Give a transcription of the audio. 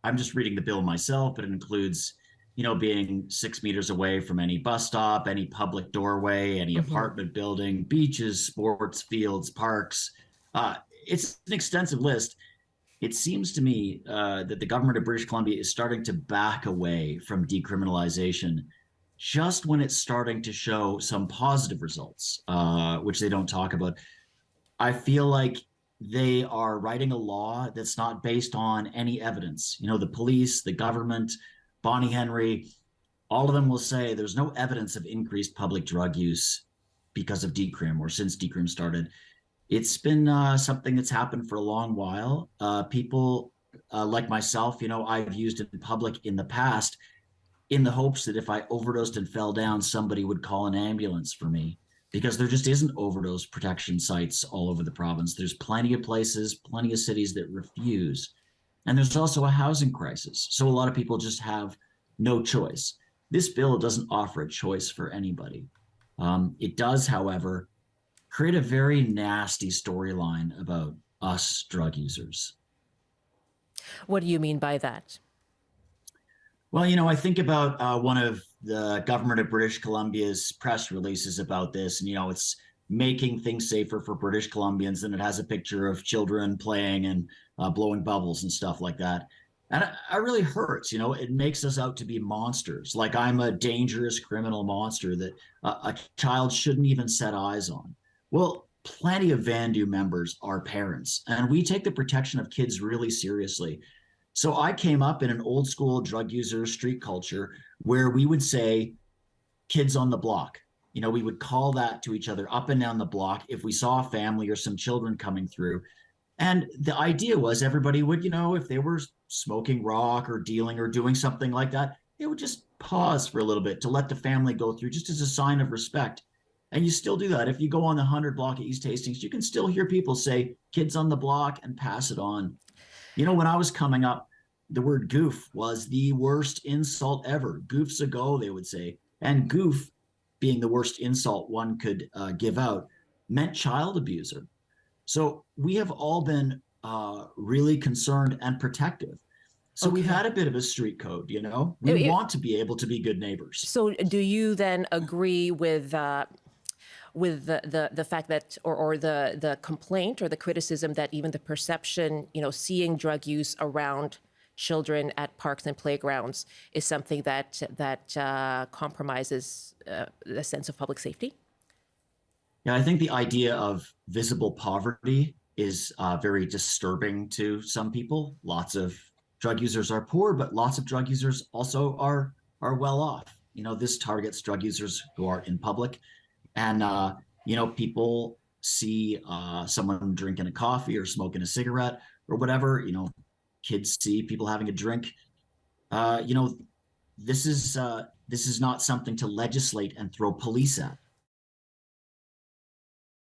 I'm just reading the bill myself, but it includes, being 6 meters away from any bus stop, any public doorway, any Hmm. apartment building, beaches, sports fields, parks. It's an extensive list. It seems to me that the government of British Columbia is starting to back away from decriminalization just when it's starting to show some positive results, which they don't talk about. I feel like they are writing a law that's not based on any evidence. The police, the government, Bonnie Henry, all of them will say there's no evidence of increased public drug use because of decrim or since decrim started. It's been something that's happened for a long while. People like myself, I've used it in public in the past in the hopes that if I overdosed and fell down, somebody would call an ambulance for me because there just isn't overdose protection sites all over the province. There's plenty of places, plenty of cities that refuse. And there's also a housing crisis. So a lot of people just have no choice. This bill doesn't offer a choice for anybody. It does, however, create a very nasty storyline about us drug users. What do you mean by that? Well, I think about one of the government of British Columbia's press releases about this, and it's making things safer for British Columbians, and it has a picture of children playing and blowing bubbles and stuff like that. And it really hurts. It makes us out to be monsters, like I'm a dangerous criminal monster that a child shouldn't even set eyes on. Well, plenty of Vandu members are parents, and we take the protection of kids really seriously. So I came up in an old school drug user street culture where we would say kids on the block. We would call that to each other up and down the block if we saw a family or some children coming through. And the idea was everybody would, if they were smoking rock or dealing or doing something like that, they would just pause for a little bit to let the family go through just as a sign of respect. And you still do that. If you go on the 100 block at East Hastings, you can still hear people say kids on the block and pass it on. When I was coming up, the word goof was the worst insult ever. Goofs a go, they would say. And goof, being the worst insult one could give out, meant child abuser. So we have all been really concerned and protective. So we've Okay. had a bit of a street code, We want to be able to be good neighbors. So do you then agree with the fact that or the complaint or the criticism that even the perception, seeing drug use around children at parks and playgrounds is something that compromises the sense of public safety? Yeah, I think the idea of visible poverty is very disturbing to some people. Lots of drug users are poor, but lots of drug users also are well off. This targets drug users who are in public, and people see someone drinking a coffee or smoking a cigarette or whatever. Kids see people having a drink. Uh, you know, this is not something to legislate and throw police at.